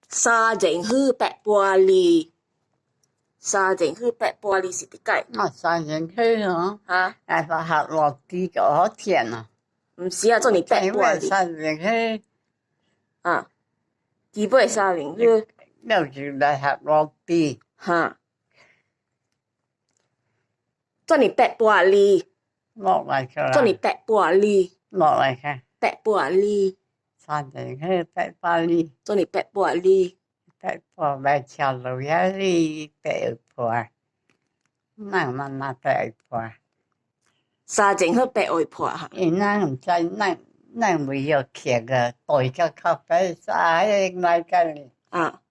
沙井去白玻璃，沙井去白玻璃是啲解我三人去咯，啊？哎，把下落地個好甜啊！唔是啊，做你白玻璃三人去，啊，基本沙井去又住嚟下落地，哈，做你白玻璃，落嚟佢做你啦，白玻璃，落嚟佢，白玻璃，三人去白巴黎，做你白玻璃，白破白條路一哩白破，นั่งมันมา白破，沙井去白外破哈，นั่ง唔知นั่งไม่有劇嘅，代個咖啡沙嚟緊，啊，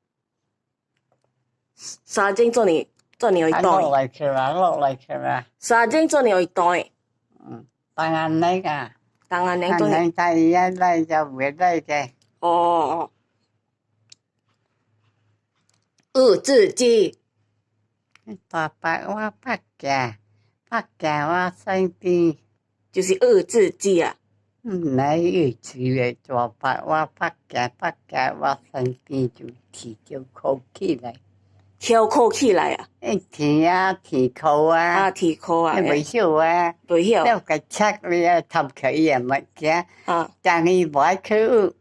沙井做你會落袋，嚟佢啦，落嚟佢啦，沙井做你會袋，當然呢個。當然你做你人第一嚟就會嚟嘅，哦，日字記。大伯我北嘅我身邊，就是日字記啊，唔係要住嘅大伯我北嘅我身邊就提條褲起嚟，挑扣起來啊，提褲啊啊，提扣啊，你未曉啊，袂曉你個測你啊頭佢嘢乜嘅，啊，但係買佢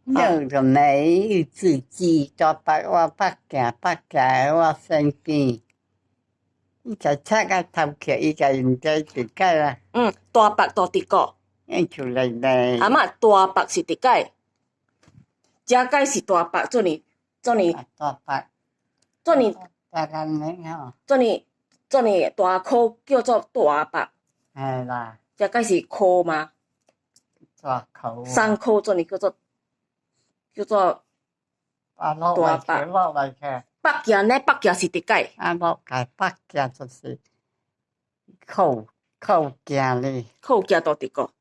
又就你要自己大伯我北嘅我身邊。伊就測個頭殼，伊就唔知自己啦。大白大直角，伊出嚟咧。阿嬷大白是直解，正解是大白，做你大伯，做你大個名吼，大箍叫做大白，係啦，正解是箍嘛，大口。三箍做你叫做啊，落嚟嘅，北鏡呢？北鏡是直解，啊落嚟北嘅就是口鏡咧。箍鏡大直角，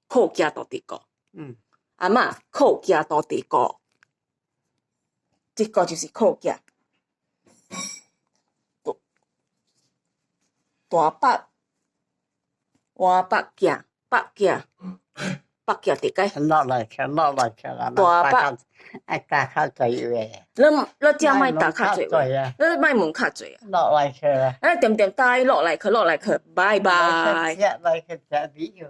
箍鏡大直角，阿嬷箍鏡大直角，直角就是箍鏡。大北，換北鏡，北鏡直解。落嚟嘅啦。大伯，大口嘴嘅。你只莫打卡嘴話，啊！你莫問卡嘴啊！落嚟嘅啦。點帶落嚟佢，拜拜。落嚟嘅就比較。